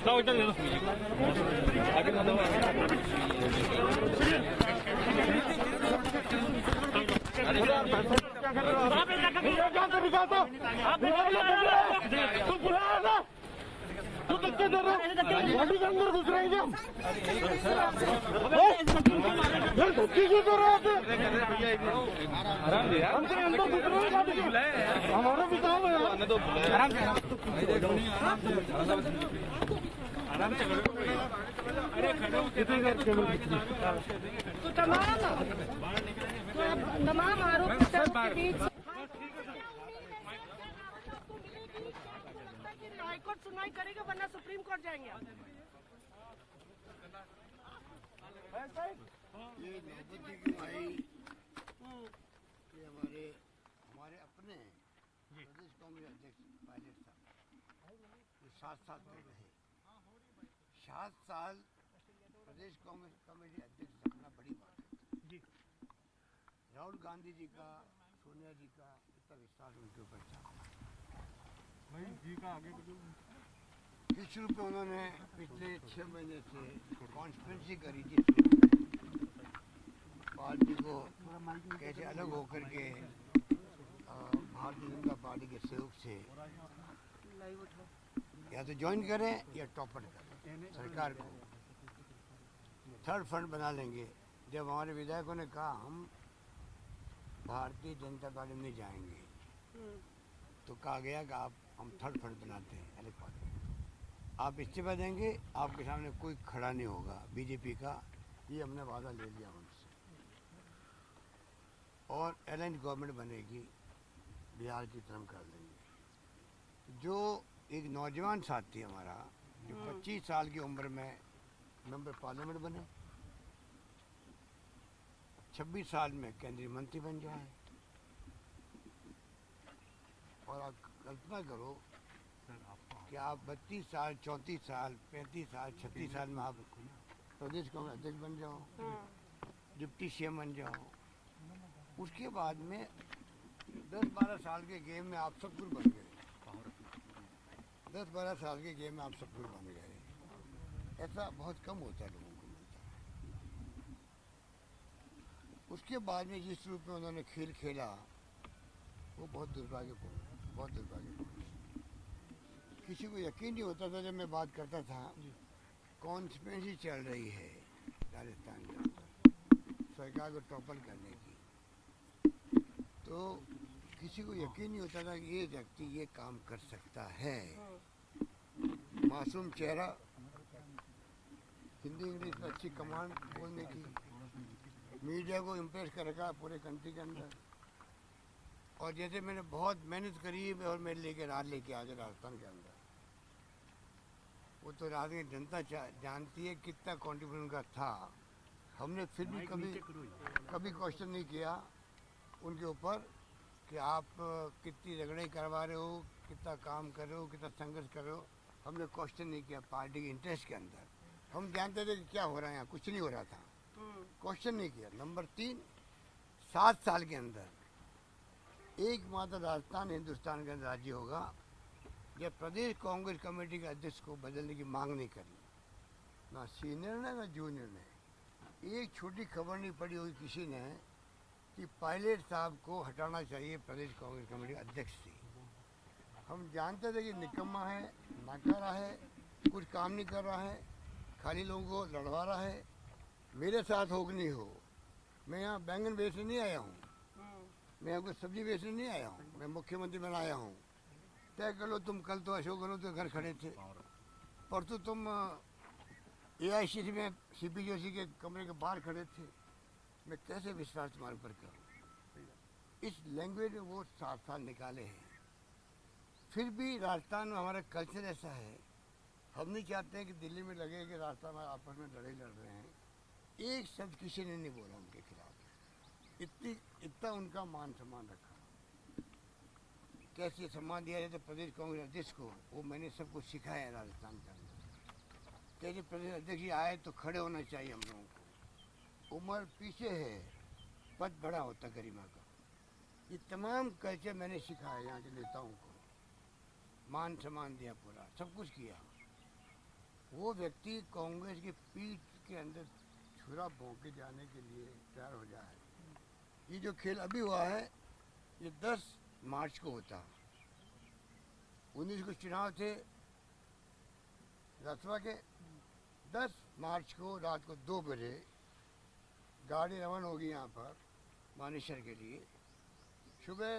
लाओ इधर ले लो आगे ना दो गाड़ी के अंदर घुस रहे हैं आराम से यार हम अंदर घुस रहे हैं गाड़ी के हमारा बिताओ यार आराम से आराम से करो अरे खड़ो कितने करके तो तमाम आरोप के बीच हाईकोर्ट सुनवाई करेगा वरना सुप्रीम कोर्ट जाएंगे आप। ये नौबती क्यों आई कि हमारे अपने प्रदेश कांग्रेस अध्यक्ष पायलट साहब ये 7 साल तक रहे। 7 साल प्रदेश कांग्रेस कमेटी अध्यक्ष रखना बड़ी बात है। राहुल गांधी जी का, सोनिया जी का इतना विश्वास उनके ऊपर था। किस रूप में उन्होंने पिछले 6 महीने से कॉन्स्पिरेसी करी थी पार्टी को कैसे अलग होकर के भारतीय जनता पार्टी के सहयोग से या तो ज्वाइन करें या टॉपर करें सरकार को। थर्ड फ्रंट बना लेंगे। जब हमारे विधायकों ने कहा हम भारतीय जनता पार्टी में नहीं जाएंगे तो कहा गया कि हम थर्ड फ्रंट बनाते हैं अलग पार्टी। आप इस्तीफा देंगे, आपके सामने कोई खड़ा नहीं होगा बीजेपी का, ये हमने वादा ले लिया उनसे। और अलायंस गवर्नमेंट बनेगी, बिहार की तरफ कर देंगे। जो एक नौजवान साथी हमारा जो 25 साल की उम्र में मेंबर पार्लियामेंट बने, 26 साल में केंद्रीय मंत्री बन जाए। और आप कल्पना करो कि आप 32 साल, 34 साल, 35 साल, 36 साल में आप प्रदेश कांग्रेस अध्यक्ष बन जाओ, डिप्टी सीएम बन जाओ। उसके बाद में 10-12 साल के गेम में आप सब कुछ बन गए। 10-12 साल के गेम में आप सब कुछ बन गए। ऐसा बहुत कम होता है, लोगों को मिलता है। उसके बाद में जिस रूप में उन्होंने खेल खेला वो बहुत दुर्भाग्यपूर्ण है, बहुत दुर्भाग्यपूर्ण। किसी को यकीन नहीं होता था जब मैं बात करता था कॉन्स्पिरेसी चल रही है राजस्थान के अंदर सरकार को टॉपल करने की, तो किसी को यकीन नहीं होता था कि ये व्यक्ति ये काम कर सकता है। मासूम चेहरा, हिंदी इंग्लिश में अच्छी कमांड बोलने की, मीडिया को इम्प्रेस कर रखा पूरे कंट्री के अंदर। और जैसे मैंने बहुत मेहनत करी और मैं राज लेके आ गया राजस्थान के अंदर। वो तो राजस्थान की जनता जानती है कितना कॉन्ट्रीब्यूशन का था। हमने फिर भी कभी क्वेश्चन नहीं किया उनके ऊपर कि आप कितनी रगड़ाई करवा रहे हो, कितना काम कर रहे हो, कितना संघर्ष कर रहे हो। हमने क्वेश्चन नहीं किया पार्टी के इंटरेस्ट के अंदर। हम जानते थे कि क्या हो रहा है यहाँ, कुछ नहीं हो रहा था, क्वेश्चन नहीं किया। नंबर 3, 7 साल के अंदर एकमात्र राजस्थान हिंदुस्तान का राज्य होगा जब प्रदेश कांग्रेस कमेटी के अध्यक्ष को बदलने की मांग नहीं करी, ना सीनियर ने ना जूनियर ने। एक छोटी खबर नहीं पड़ी होगी किसी ने कि पायलट साहब को हटाना चाहिए प्रदेश कांग्रेस कमेटी अध्यक्ष से। हम जानते थे कि निकम्मा है, नाकारा है, कुछ काम नहीं कर रहा है, खाली लोगों को लड़वा रहा है। मेरे साथ हो कि नहीं हो, मैं यहाँ बैंगन बेचने नहीं आया हूँ, मैं यहाँ कोई सब्जी बेचने नहीं आया हूँ, मैं मुख्यमंत्री बना आया हूँ। तय कर लो तुम। कल तो अशोक गहलोत के घर खड़े थे, परसों तुम AICC में CP जोशी के कमरे के बाहर खड़े थे। मैं कैसे विश्वास तुम्हारे ऊपर करूँ? इस लैंग्वेज में वो 7 साल निकाले हैं। फिर भी राजस्थान में हमारा कल्चर ऐसा है, हम नहीं चाहते हैं कि दिल्ली में लगे कि राजस्थान में आपस में लड़ाई लड़ रहे हैं। एक शब्द किसी ने नहीं बोला उनके खिलाफ। इतना उनका मान सम्मान रखा। कैसे सम्मान दिया जाए तो प्रदेश कांग्रेस अध्यक्ष को, वो मैंने सबको सिखाया है राजस्थान के अंदर। कैसे प्रदेश अध्यक्ष आए तो खड़े होना चाहिए हम लोगों को। उम्र पीछे है, पद बड़ा होता गरिमा का। ये तमाम कल्चर मैंने सिखाया यहाँ के नेताओं को। मान सम्मान दिया, पूरा सब कुछ किया। वो व्यक्ति कांग्रेस की पीठ के अंदर छुरा भोंक के जाने के लिए तैयार हो जाए। ये जो खेल अभी हुआ है ये 10 मार्च को होता। 19 को चुनाव थे राज्यसभा के। 10 मार्च को रात को 2 बजे गाड़ी रवाना होगी यहाँ पर मानेसर के लिए। सुबह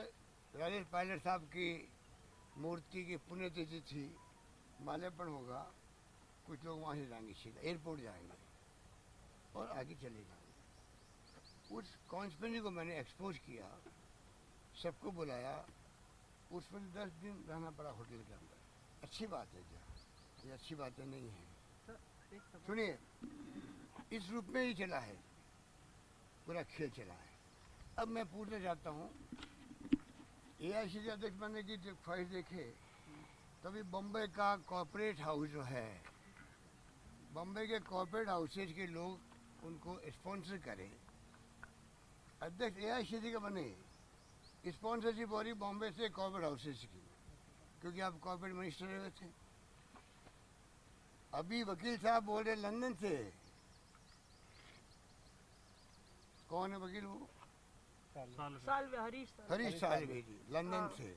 राजेश पायलट साहब की मूर्ति की पुण्यतिथि थी, माल्यार्पण होगा। कुछ लोग वहाँ से जाएंगे, सीधा एयरपोर्ट जाएंगे और आगे चले जाएंगे। उस कॉन्स्पिरेसी को मैंने एक्सपोज किया, सबको बुलाया। उसमें 10 दिन रहना पड़ा होटल के अंदर। अच्छी बात है क्या? ये अच्छी बातें नहीं है। सुनिए, इस रूप में ही चला है, पूरा खेल चला है। अब मैं पूछना चाहता हूँ, AICC अध्यक्ष बनने की जब ख्वाहिश देखे तभी बम्बई का कॉर्पोरेट हाउस जो है, बम्बई के कॉर्पोरेट हाउसेज के लोग उनको स्पॉन्सर करें, अध्यक्ष AICC का बने। स्पॉन्सरशिप हो रही बॉम्बे से कॉर्पोरेट हाउसेज की, क्योंकि आप कॉर्पोरेट मिनिस्टर रहे थे। अभी वकील साहब बोल रहे लंदन से। कौन है वकील? वो हरीश साल्वे जी, लंदन से।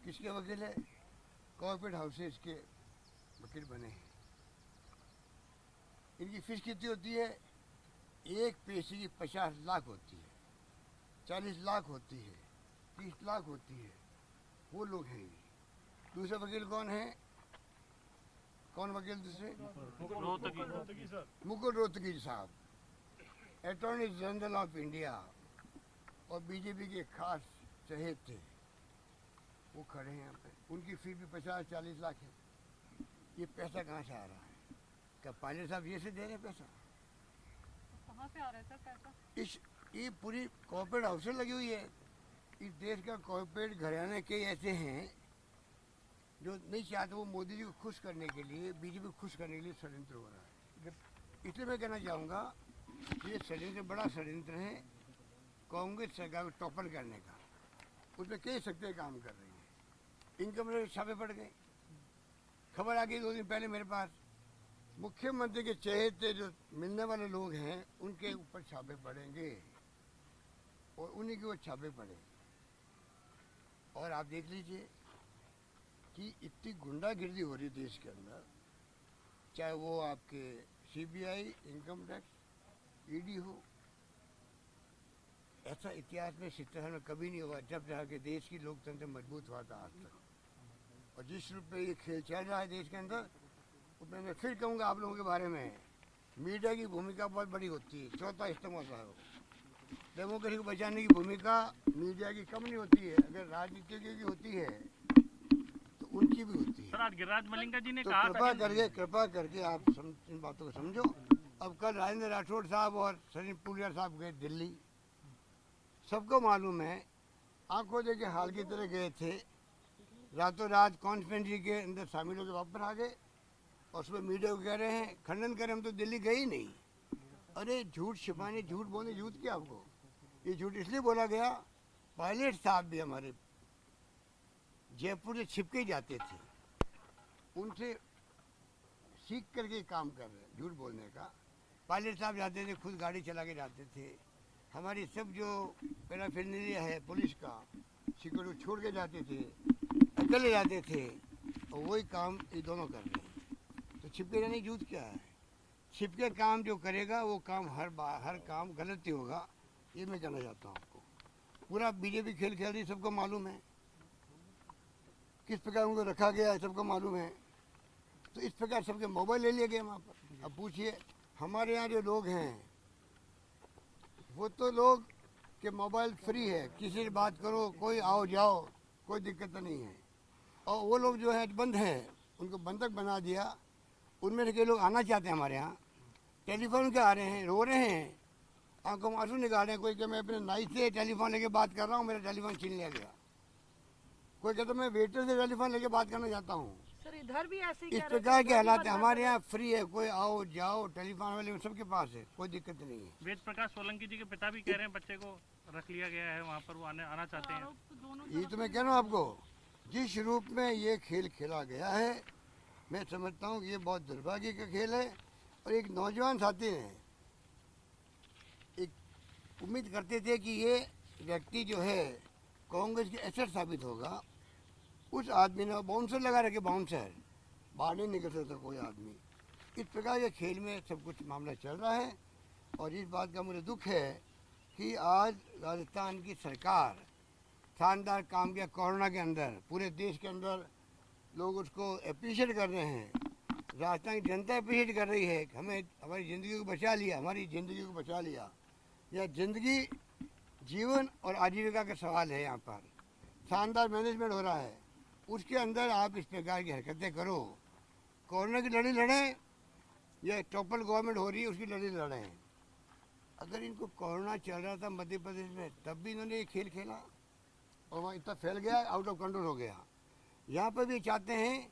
किसके वकील है? कॉर्पोरेट हाउसेज के वकील बने हैं। इनकी फीस कितनी होती है? एक पेशी की 50 लाख होती है, 40 लाख होती है, 30 लाख होती है। वो लोग हैं ये। दूसरे वकील कौन है? कौन वकील दूसरे? मुकुल रोहतगी साहब, अटॉर्नी जनरल ऑफ इंडिया और बीजेपी के खास चहेत थे। वो खड़े हैं यहाँ पे। उनकी फीस भी 50-40 लाख है। ये पैसा कहाँ से आ रहा है? क्या पायलट साहब ये से दे रहे हैं पैसा? कहाँ से आ रहा है सर पैसा? ये पूरी कॉर्पोरेट हाउसेज लगी हुई है। इस देश का कॉर्पोरेट घराने के ऐसे हैं जो नहीं चाहते। वो मोदी जी को खुश करने के लिए, बीजेपी को खुश करने के लिए षड्यंत्र हो रहा है। इसलिए मैं कहना चाहूँगा ये षड्यंत्र बड़ा षड्यंत्र है कांग्रेस सरकार को टॉपल करने का। उसमें कई शक्तियाँ काम कर रही हैं। इनकम टैक्स छापे पड़ गए। खबर आ गई 2 दिन पहले मेरे पास, मुख्यमंत्री के चहेते जो मिलने वाले लोग हैं उनके ऊपर छापे पड़ेंगे और उन्हीं के वो छापे पड़े। और आप देख लीजिए कि इतनी गुंडागिर्दी हो रही देश के अंदर, चाहे वो आपके CBI, इनकम टैक्स, ED हो। ऐसा इतिहास में 70 साल में कभी नहीं हुआ जब जहाँ के देश की लोकतंत्र मजबूत हुआ था आज तक। और जिस रूप में ये खेल चल रहा है देश के अंदर, उसमें मैं फिर कहूँगा आप लोगों के बारे में, मीडिया की भूमिका बहुत बड़ी होती है। चौथा स्तंभ होता है वो। डेमोक्रेसी को बचाने की भूमिका मीडिया की कम नहीं होती है। अगर राजनीति की होती है तो उनकी भी होती है। सर आज गिरिराज मलिंगा जी ने तो कहा कृपा करके आप इन बातों को समझो। अब कल राजेंद्र राठौड़ साहब और सचिन पुलिया साहब गए दिल्ली। सबको मालूम है, आंखों देखे हाल की तरह गए थे। रातों रात कॉन्फ्रेंस के अंदर शामिल होकर वापस आ गए और उसमें मीडिया को कह रहे हैं खंडन करें, हम तो दिल्ली गए ही नहीं। अरे झूठ छिपाने, झूठ बोलने झूठ क्या आपको? ये झूठ इसलिए बोला गया, पायलट साहब भी हमारे जयपुर से छिप के जाते थे, उनसे सीख करके काम कर रहे हैं झूठ बोलने का। पायलट साहब जाते थे, खुद गाड़ी चला के जाते थे। हमारी सब जो पैराफिरनेलिया है पुलिस का, सिक्योरिटी छोड़ के जाते थे, अकेले जाते थे, और वही काम ये दोनों कर रहे हैं। तो छिपके जाने की झूठ क्या है? छिपके काम जो करेगा वो काम हर काम गलत ही होगा। ये मैं कहना चाहता हूँ आपको। पूरा बीजेपी खेल खेल रही, सबको मालूम है किस प्रकार उनको रखा गया है, सबको मालूम है। तो इस प्रकार सबके मोबाइल ले लिए गए वहाँ पर। अब पूछिए हमारे यहाँ जो लोग हैं वो तो लोग के मोबाइल फ्री है, किसी से बात करो, कोई आओ जाओ, कोई दिक्कत नहीं है। और वो लोग जो है बंद हैं, उनको बंधक बना दिया। उनमें से कई लोग आना चाहते हैं हमारे यहाँ, टेलीफोन के आ रहे हैं, रो रहे हैं, आंखों में आंसू निकाल रहे हैं। कोई कहे मैं अपने नाई से टेलीफोन लेके बात कर रहा हूँ, मेरा टेलीफोन छीन लिया गया। कोई कहता मैं वेटर से टेलीफोन लेके बात करना चाहता हूँ। सर इधर भी ऐसे इस प्रकार के हालात है। हमारे यहाँ फ्री है, कोई आओ जाओ, टेलीफोन वाले सबके पास है, कोई दिक्कत नहीं है। वेद प्रकाश सोलंकी जी के पिता भी कह रहे हैं बच्चे को रख लिया गया है वहाँ पर, वो आना चाहते हैं। ये तो मैं कह रहा हूँ आपको, जिस रूप में ये खेल खेला गया है मैं समझता हूँ कि ये बहुत दुर्भाग्य का खेल है। और एक नौजवान साथी ने एक उम्मीद करते थे कि ये व्यक्ति जो है कांग्रेस के एसेट साबित होगा। उस आदमी ने बाउंसर लगा रखे, बाउंसर, बाहर नहीं निकल सकता कोई आदमी। इस प्रकार के खेल में सब कुछ मामला चल रहा है। और इस बात का मुझे दुख है कि आज राजस्थान की सरकार शानदार काम किया कोरोना के अंदर, पूरे देश के अंदर लोग उसको अप्रिशिएट कर रहे हैं। राजस्थान की जनता अप्रिशिएट कर रही है कि हमें हमारी ज़िंदगी को बचा लिया, हमारी ज़िंदगी को बचा लिया। यह ज़िंदगी, जीवन और आजीविका का सवाल है। यहाँ पर शानदार मैनेजमेंट हो रहा है, उसके अंदर आप इस प्रकार की हरकतें करो। कोरोना की लड़ाई लड़ें या टोपल गवर्नमेंट हो रही है उसकी लड़ाई लड़ें। अगर इनको कोरोना चल रहा था मध्य प्रदेश में तब भी इन्होंने ये खेल खेला और वहाँ इतना फैल गया, आउट ऑफ कंट्रोल हो गया। यहाँ पर भी चाहते हैं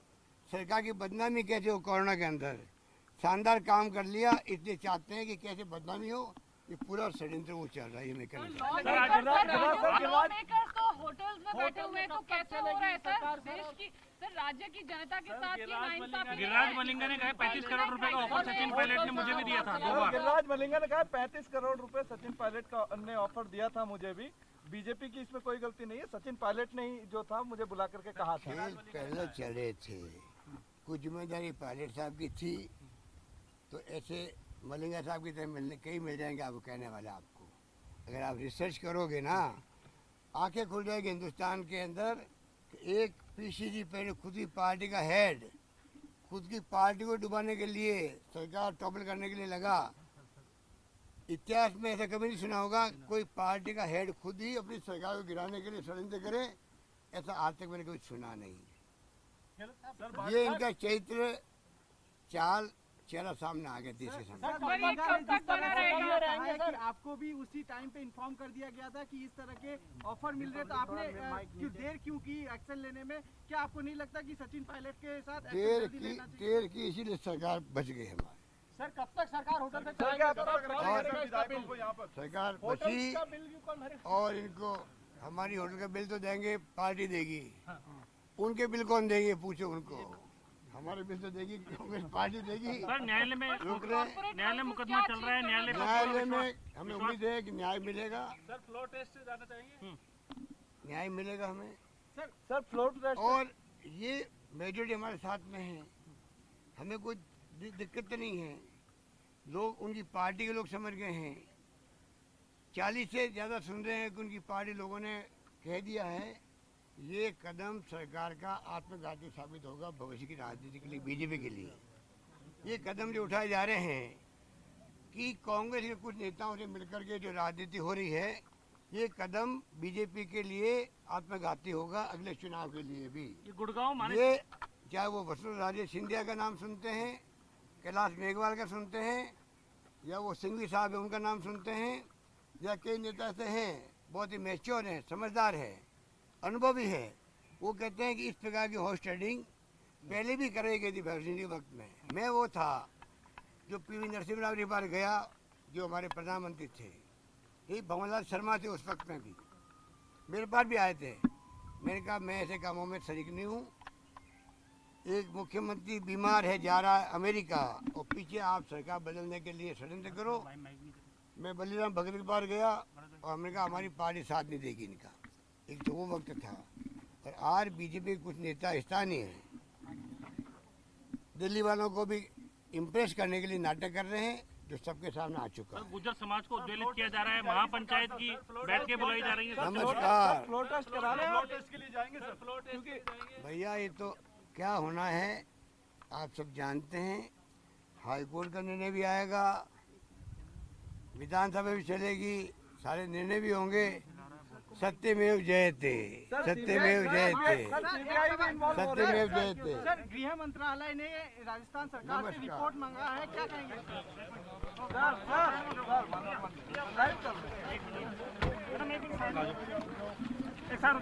सरकार की बदनामी कैसे हो। कोरोना के अंदर शानदार काम कर लिया, इसलिए चाहते हैं कि कैसे बदनामी हो। ये पूरा षड्यंत्र वो चल रहा है। ये मैं कहना चाहता हूं। लॉ मेकर्स तो होटल्स में बैठे हुए हैं, तो कैसे हो रहा है सर देश की, सर राज्य की जनता के साथ ये नाइंसाफी? गिरिराज मलिंगा ने कहा 35 करोड़ रुपए का ऑफर सचिन पायलट ने मुझे भी दिया था 2 बार। गिरिराज मलिंगा ने कहा 35 करोड़ रुपए सचिन पायलट का ने ऑफर दिया था मुझे भी। बीजेपी की इसमें कोई गलती नहीं है, सचिन पायलट ने ही जो था मुझे बुला करके कहा था। खेल पहले चले थे, कुछ जिम्मेदारी पायलट साहब की थी, तो ऐसे मलिंगा साहब की तरह मिलने कई मिल जाएंगे आपको, कहने वाले आपको। अगर आप रिसर्च करोगे ना, आंखें खुल जाएगी हिंदुस्तान के अंदर। एक पीसीसी पहले खुद की पार्टी का हेड खुद की पार्टी को डुबाने के लिए, सरकार टॉपल करने के लिए लगा। इतिहास में ऐसा कभी नहीं सुना होगा कोई पार्टी का हेड खुद ही अपनी सरकार को गिराने के लिए षड्यंत्र करे। ऐसा आज तक मैंने कभी सुना नहीं। ये इनका चरित्र चाल चेहरा सामने आ गया देश के सामने। आपको भी उसी टाइम पे इन्फॉर्म कर दिया गया था कि इस तरह के ऑफर मिल रहे, तो आपने क्यों देर क्यों की एक्शन लेने में? क्या आपको नहीं लगता कि सचिन पायलट के साथ देर की इसीलिए सरकार बच गई हमारी। सर कब तक सरकार होटल तक सरकार बची और इनको हमारी होटल का बिल तो देंगे, पार्टी देगी। उनके बिल कौन देंगे पूछो उनको। हमारे बिल तो देगी कांग्रेस पार्टी देगी। सर न्यायालय में न्यायालय मुकदमा चल रहा है, न्यायालय में हमें उम्मीद है कि न्याय मिलेगा। सर फ्लोर टेस्ट से जाना चाहेंगे? न्याय मिलेगा हमें सर फ्लोर टेस्ट। और ये मेजोरिटी हमारे साथ में है, हमें कोई दिक्कत तो नहीं है। लोग उनकी पार्टी के लोग समझ गए हैं। 40 से ज़्यादा सुन रहे हैं कि उनकी पार्टी लोगों ने कह दिया है। ये कदम सरकार का आत्मघाती साबित होगा भविष्य की राजनीति के लिए, बीजेपी के लिए। ये कदम जो उठाए जा रहे हैं कि कांग्रेस के कुछ नेताओं से मिलकर के जो राजनीति हो रही है, ये कदम बीजेपी के लिए आत्मघाती होगा अगले चुनाव के लिए भी। ये गुड़गांव माने ये चाहे वो वसुंधरा सिंधिया का नाम सुनते हैं, कैलाश मेघवाल का सुनते हैं, या वो सिंघवी साहब है उनका नाम सुनते हैं, या कई नेता ऐसे हैं बहुत ही मैच्योर हैं, समझदार है, अनुभवी है। वो कहते हैं कि इस प्रकार की हॉर्स ट्रेडिंग पहले भी कराई गई थी भविष्य के वक्त में। मैं वो था जो पीवी नरसिम्हा राव जी बार गया, जो हमारे प्रधानमंत्री थे। ये भंवरलाल शर्मा थे उस वक्त में भी, मेरे पास भी आए थे। मैंने कहा मैं ऐसे कामों में शरीक नहीं हूँ। एक मुख्यमंत्री बीमार है, जा रहा है अमेरिका, और पीछे आप सरकार बदलने के लिए षड्यंत्र करो। मैं बलीराम भगत के पास गया और हमने कहा हमारी पार्टी साथ नहीं देगी इनका। एक तो वो वक्त था। और आज बीजेपी के कुछ नेता स्थानीय हैं, दिल्ली वालों को भी इम्प्रेस करने के लिए नाटक कर रहे हैं, जो सबके सामने आ चुका है। गुर्जर समाज को उद्वेलित किया जा रहा है, महापंचायत की बैठकें बुलाई जा रही है। नमस्कार फ्लोर टेस्ट कराने के लिए जाएंगे सर। क्योंकि भैया ये तो क्या होना है आप सब जानते हैं। हाईकोर्ट का निर्णय भी आएगा, विधानसभा भी चलेगी, सारे निर्णय भी होंगे। सत्यमेव जयते, सत्यमेव जयते, सत्यमेव जयते। सर गृह मंत्रालय ने राजस्थान सरकार से रिपोर्ट मांगा है, क्या कहेंगे? एक साथ